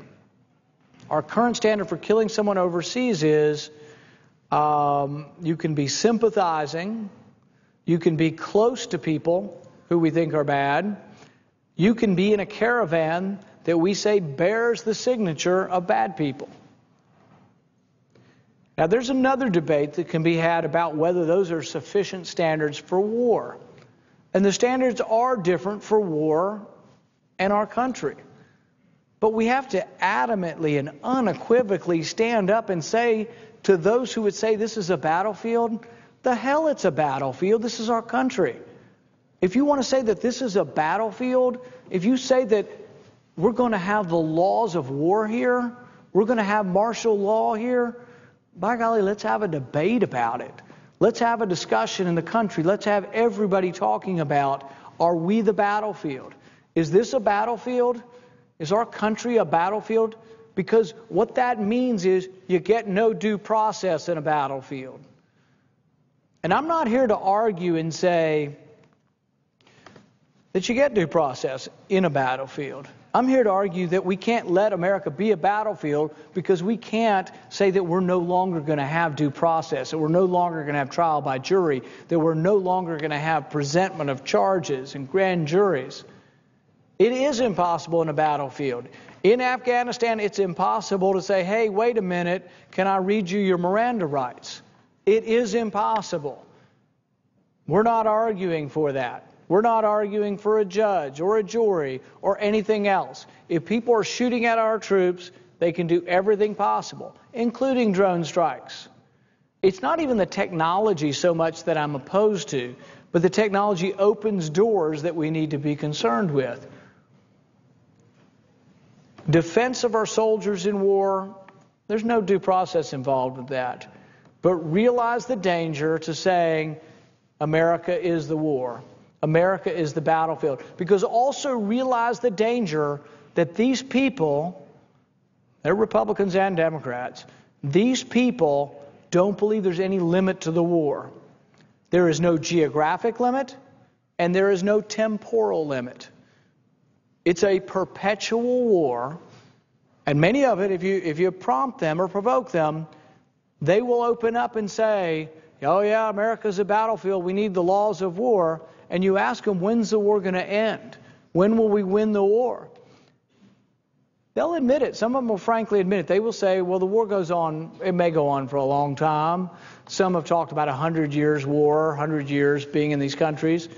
Our current standard for killing someone overseas is you can be sympathizing, you can be close to people who we think are bad, you can be in a caravan that we say bears the signature of bad people. Now, there's another debate that can be had about whether those are sufficient standards for war. And the standards are different for war and our country. But we have to adamantly and unequivocally stand up and say to those who would say this is a battlefield, the hell it's a battlefield. This is our country. If you want to say that this is a battlefield, if you say that we're going to have the laws of war here, we're going to have martial law here, by golly, let's have a debate about it. Let's have a discussion in the country. Let's have everybody talking about, are we the battlefield? Is this a battlefield? Is our country a battlefield? Because what that means is you get no due process in a battlefield. And I'm not here to argue and say that you get due process in a battlefield. I'm here to argue that we can't let America be a battlefield because we can't say that we're no longer going to have due process, that we're no longer going to have trial by jury, that we're no longer going to have presentment of charges and grand juries. It is impossible in a battlefield. In Afghanistan, it's impossible to say, hey, wait a minute, can I read you your Miranda rights? It is impossible. We're not arguing for that. We're not arguing for a judge or a jury or anything else. If people are shooting at our troops, they can do everything possible, including drone strikes. It's not even the technology so much that I'm opposed to, but the technology opens doors that we need to be concerned with. Defense of our soldiers in war, there's no due process involved with that. But realize the danger to saying America is the war. America is the battlefield. Because also realize the danger that these people, they're Republicans and Democrats, these people don't believe there's any limit to the war. There is no geographic limit and there is no temporal limit. It's a perpetual war, and many of it, if you prompt them or provoke them, they will open up and say, oh yeah, America's a battlefield, we need the laws of war. And you ask them, when's the war going to end? When will we win the war? They'll admit it. Some of them will frankly admit it. They will say, well, the war goes on, it may go on for a long time. Some have talked about 100 years war, 100 years being in these countries.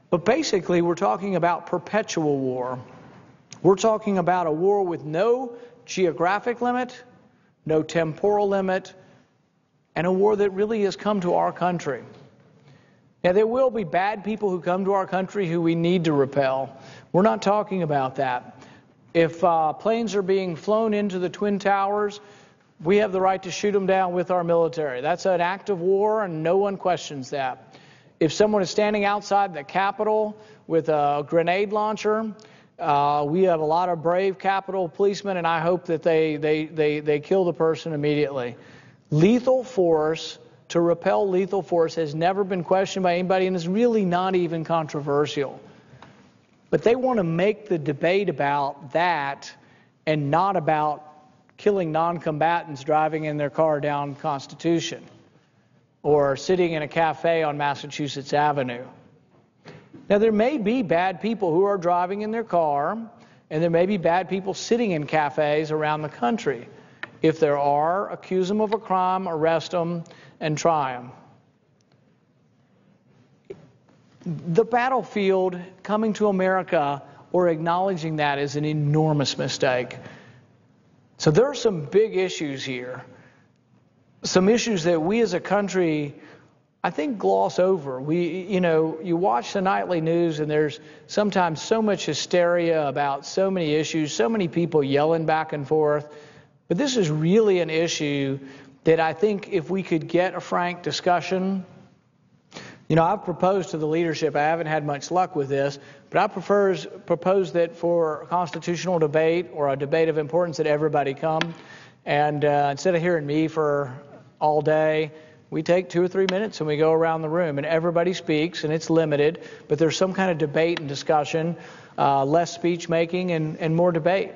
But basically, we're talking about perpetual war. We're talking about a war with no geographic limit, no temporal limit, and a war that really has come to our country. Now, there will be bad people who come to our country who we need to repel. We're not talking about that. If planes are being flown into the Twin Towers, we have the right to shoot them down with our military. That's an act of war, and no one questions that. If someone is standing outside the Capitol with a grenade launcher, we have a lot of brave Capitol policemen, and I hope that they kill the person immediately. Lethal force, to repel lethal force, has never been questioned by anybody and is really not even controversial. But they want to make the debate about that and not about killing non-combatants driving in their car down Constitution or sitting in a cafe on Massachusetts Avenue. Now, there may be bad people who are driving in their car, and there may be bad people sitting in cafes around the country. If there are, accuse them of a crime, arrest them, and try them. The battlefield coming to America or acknowledging that is an enormous mistake. So there are some big issues here. Some issues that we as a country, I think, gloss over. You watch the nightly news and there's sometimes so much hysteria about so many issues, so many people yelling back and forth. But this is really an issue that I think if we could get a frank discussion. I've proposed to the leadership, I haven't had much luck with this, but I propose that for a constitutional debate or a debate of importance that everybody come. And instead of hearing me for all day, we take 2 or 3 minutes and we go around the room and everybody speaks, and it's limited, but there's some kind of debate and discussion, less speech making and more debate.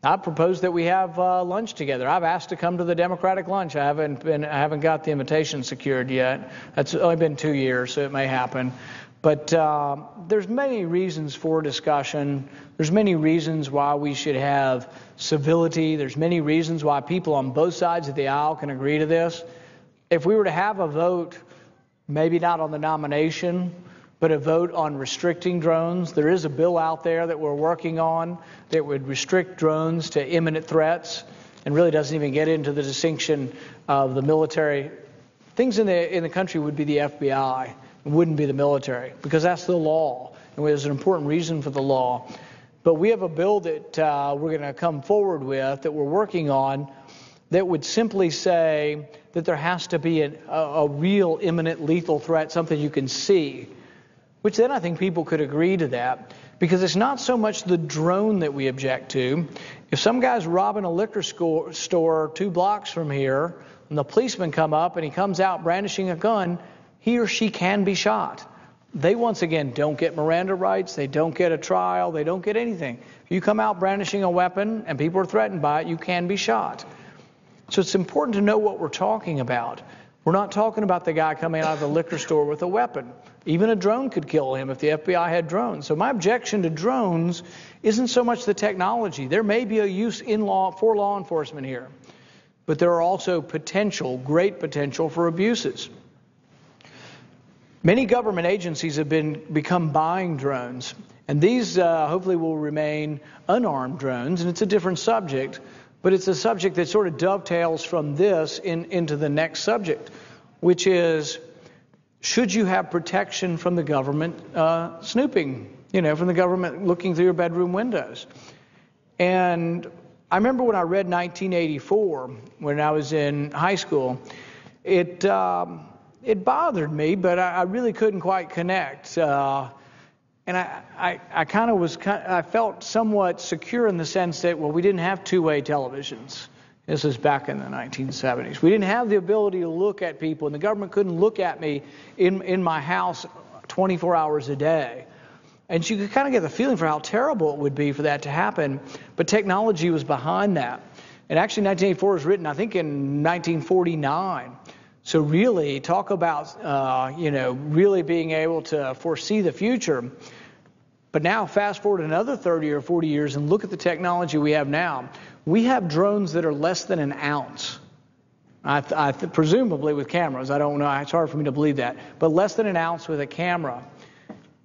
I propose that we have lunch together. I've asked to come to the Democratic lunch. I haven't got the invitation secured yet. That's only been 2 years, so it may happen. But there's many reasons for discussion. There's many reasons why we should have civility. There's many reasons why people on both sides of the aisle can agree to this. If we were to have a vote, maybe not on the nomination, but a vote on restricting drones. There is a bill out there that we're working on that would restrict drones to imminent threats and really doesn't even get into the distinction of the military. Things in the country would be the FBI. It wouldn't be the military because that's the law. And there's an important reason for the law. But we have a bill that we're going to come forward with that we're working on that would simply say that there has to be a real imminent lethal threat, something you can see. Which then I think people could agree to that because it's not so much the drone that we object to. If some guy's robbing a liquor store 2 blocks from here and the policemen come up and he comes out brandishing a gun, he or she can be shot. they once again don't get Miranda rights, they don't get a trial, they don't get anything. If you come out brandishing a weapon and people are threatened by it, you can be shot. So it's important to know what we're talking about. We're not talking about the guy coming out of the liquor store with a weapon. Even a drone could kill him if the FBI had drones. So my objection to drones isn't so much the technology. There may be a use for law enforcement here, but there are also great potential for abuses. Many government agencies have become buying drones, and these hopefully will remain unarmed drones, and it's a different subject, but it's a subject that sort of dovetails from this into the next subject, which is, should you have protection from the government snooping, from the government looking through your bedroom windows? And I remember when I read 1984, when I was in high school, it bothered me, but I really couldn't quite connect. And I felt somewhat secure in the sense that, well, we didn't have two-way televisions. This is back in the 1970s. We didn't have the ability to look at people, and the government couldn't look at me in my house 24 hours a day. And you could kind of get the feeling for how terrible it would be for that to happen, but technology was behind that. And actually 1984 was written, I think, in 1949. So really, talk about, really being able to foresee the future. But now fast forward another 30 or 40 years and look at the technology we have now. We have drones that are less than an ounce. Presumably with cameras. I don't know. It's hard for me to believe that. But less than an ounce with a camera.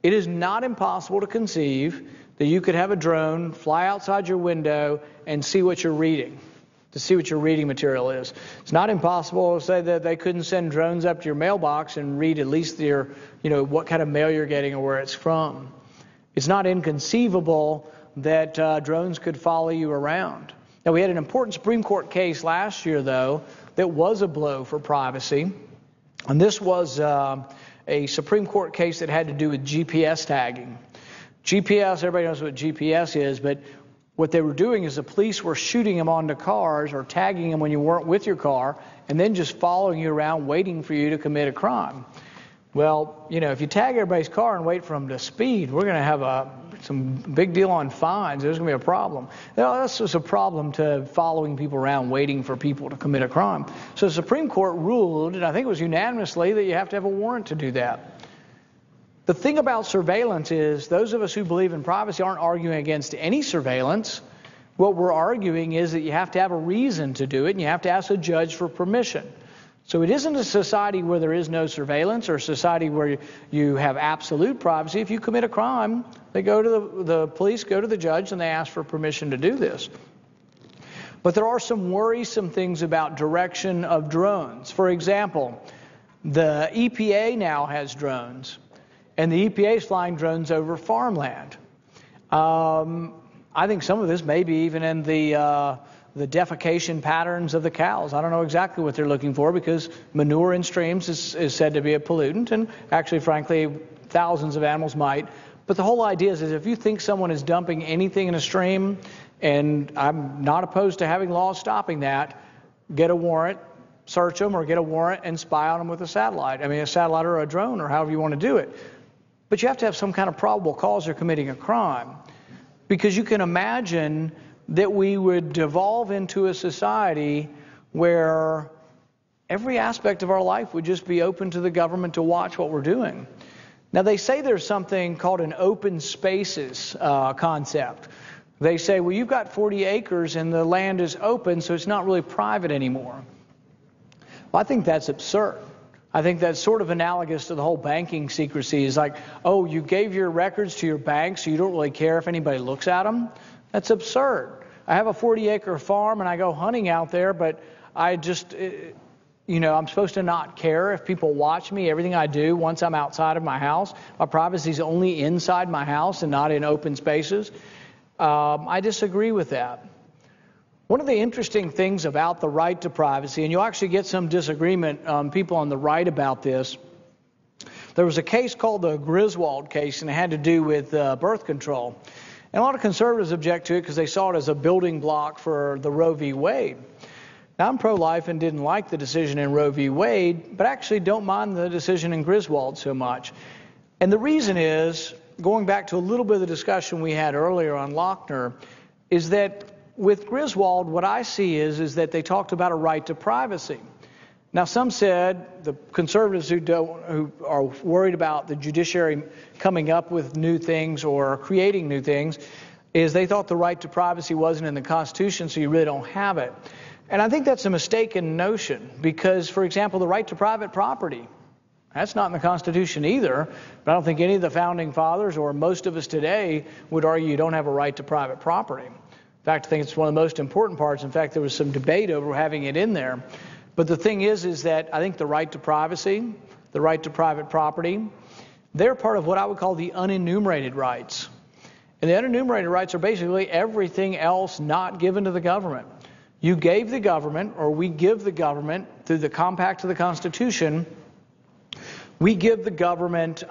It is not impossible to conceive that you could have a drone fly outside your window and see what you're reading, to see what your reading material is. It's not impossible to say that they couldn't send drones up to your mailbox and read at least what kind of mail you're getting or where it's from. It's not inconceivable that drones could follow you around. Now, we had an important Supreme Court case last year, though, that was a blow for privacy. And this was a Supreme Court case that had to do with GPS tagging. GPS, everybody knows what GPS is, but what they were doing is the police were shooting them onto cars or tagging them when you weren't with your car and then just following you around waiting for you to commit a crime. Well, if you tag everybody's car and wait for them to speed, we're going to have some big deal on fines. There's going to be a problem. That's just a problem to following people around waiting for people to commit a crime. So the Supreme Court ruled, and I think it was unanimously, that you have to have a warrant to do that. The thing about surveillance is those of us who believe in privacy aren't arguing against any surveillance. What we're arguing is that you have to have a reason to do it, and you have to ask a judge for permission. So it isn't a society where there is no surveillance or a society where you have absolute privacy. If you commit a crime, they go to the police, go to the judge, and they ask for permission to do this. But there are some worrisome things about direction of drones. For example, the EPA now has drones, and the EPA is flying drones over farmland. I think some of this may be even in the defecation patterns of the cows. I don't know exactly what they're looking for because manure in streams is said to be a pollutant, and actually, frankly, thousands of animals might. But the whole idea is if you think someone is dumping anything in a stream, and I'm not opposed to having laws stopping that, get a warrant, search them, or get a warrant and spy on them with a satellite. A satellite or a drone or however you want to do it. But you have to have some kind of probable cause they're committing a crime. Because you can imagine that we would devolve into a society where every aspect of our life would just be open to the government to watch what we're doing. Now, they say there's something called an open spaces concept. They say, well, you've got 40 acres and the land is open, so it's not really private anymore. Well, I think that's absurd. I think that's sort of analogous to the whole banking secrecy. It's like, oh, you gave your records to your bank, so you don't really care if anybody looks at them? That's absurd. I have a 40-acre farm, and I go hunting out there, but I just, I'm supposed to not care if people watch me, everything I do once I'm outside of my house. My privacy is only inside my house and not in open spaces. I disagree with that. One of the interesting things about the right to privacy, and you'll actually get some disagreement, people on the right about this, there was a case called the Griswold case, and it had to do with birth control. And a lot of conservatives object to it because they saw it as a building block for the Roe v. Wade. Now, I'm pro-life and didn't like the decision in Roe v. Wade, but actually don't mind the decision in Griswold so much. And the reason is, going back to a little bit of the discussion we had earlier on Lochner, is that with Griswold, what I see is that they talked about a right to privacy. Now, some said, the conservatives who are worried about the judiciary coming up with new things or creating new things, is they thought the right to privacy wasn't in the Constitution, so you really don't have it. And I think that's a mistaken notion because, for example, the right to private property, that's not in the Constitution either, but I don't think any of the founding fathers or most of us today would argue you don't have a right to private property. In fact, I think it's one of the most important parts. In fact, there was some debate over having it in there. But the thing is that I think the right to privacy, the right to private property, they're part of what I would call the unenumerated rights. And the unenumerated rights are basically everything else not given to the government. You gave the government, or we give the government, through the compact of the Constitution, we give the government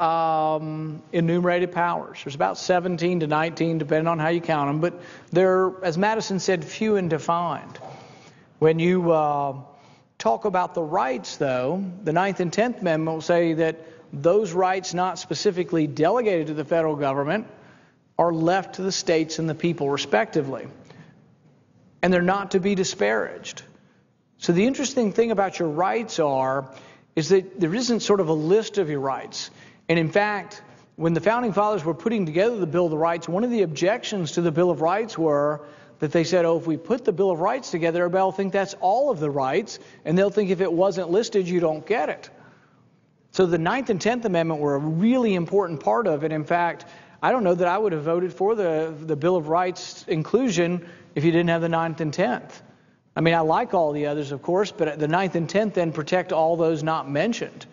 enumerated powers. There's about 17 to 19, depending on how you count them, but they're, as Madison said, few and defined. When you talk about the rights, though, the 9th and 10th Amendment will say that those rights not specifically delegated to the federal government are left to the states and the people respectively. And they're not to be disparaged. So the interesting thing about your rights is that there isn't sort of a list of your rights. And in fact, when the Founding Fathers were putting together the Bill of Rights, one of the objections to the Bill of Rights were that they said, oh, if we put the Bill of Rights together, everybody will think that's all of the rights, and they'll think if it wasn't listed, you don't get it. So the 9th and 10th Amendment were a really important part of it. In fact, I don't know that I would have voted for the Bill of Rights inclusion if you didn't have the 9th and 10th. I mean, I like all the others, of course, but the 9th and 10th then protect all those not mentioned.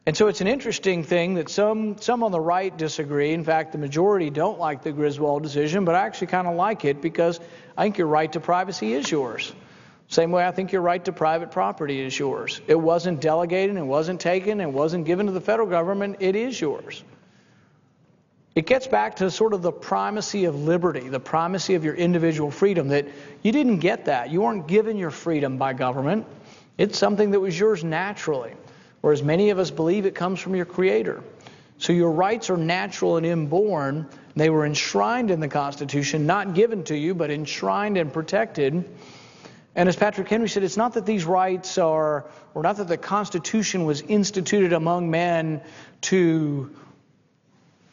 And so it's an interesting thing that some on the right disagree. In fact, the majority don't like the Griswold decision, but I actually kind of like it because I think your right to privacy is yours. Same way I think your right to private property is yours. It wasn't delegated, it wasn't taken, it wasn't given to the federal government, it is yours. It gets back to sort of the primacy of liberty, the primacy of your individual freedom, that you didn't get that. You weren't given your freedom by government. It's something that was yours naturally. Whereas many of us believe it comes from your Creator. So your rights are natural and inborn. They were enshrined in the Constitution, not given to you, but enshrined and protected. And as Patrick Henry said, it's not that these rights or not that the Constitution was instituted among men to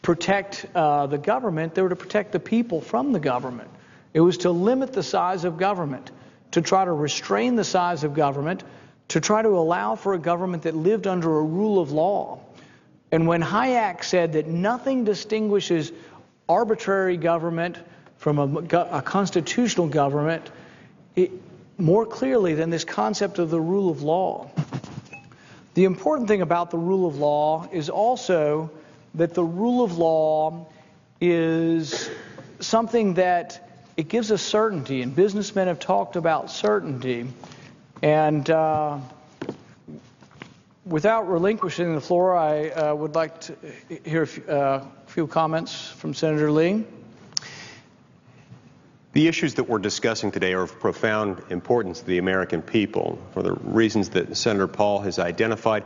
protect the government. They were to protect the people from the government. It was to limit the size of government, to try to restrain the size of government, to try to allow for a government that lived under a rule of law. And when Hayek said that nothing distinguishes arbitrary government from a constitutional government more clearly than this concept of the rule of law. The important thing about the rule of law is also that the rule of law is something that it gives us certainty, and businessmen have talked about certainty. And without relinquishing the floor, I would like to hear a few comments from Senator Lee. The issues that we're discussing today are of profound importance to the American people. For the reasons that Senator Paul has identified,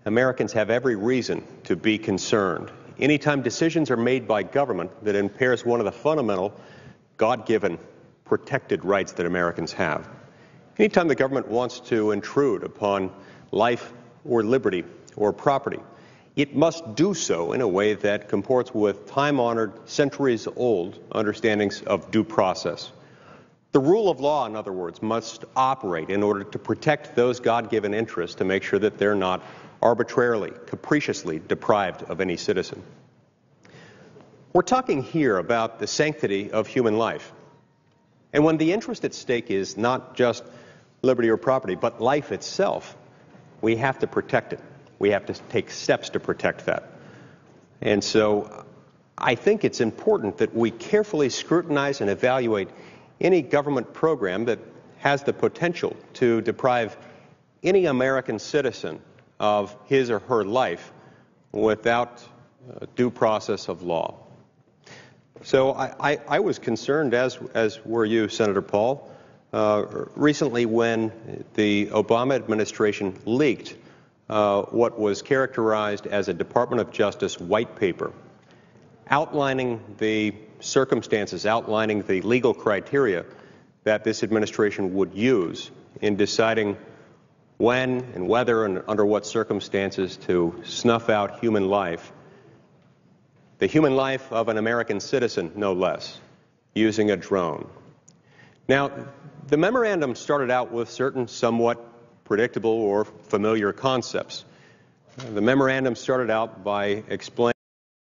Americans have every reason to be concerned. Anytime decisions are made by government that impairs one of the fundamental, God-given, protected rights that Americans have. Anytime the government wants to intrude upon life or liberty or property, it must do so in a way that comports with time-honored, centuries-old understandings of due process. The rule of law, in other words, must operate in order to protect those God-given interests to make sure that they're not arbitrarily, capriciously deprived of any citizen. We're talking here about the sanctity of human life. And when the interest at stake is not just liberty or property, but life itself, we have to protect it. We have to take steps to protect that. And so I think it's important that we carefully scrutinize and evaluate any government program that has the potential to deprive any American citizen of his or her life without due process of law. So I was concerned, as were you, Senator Paul, recently when the Obama administration leaked what was characterized as a Department of Justice white paper, outlining the circumstances, outlining the legal criteria that this administration would use in deciding when and whether and under what circumstances to snuff out human life, the human life of an American citizen, no less, using a drone. Now, the memorandum started out with certain somewhat predictable or familiar concepts. The memorandum started out by explaining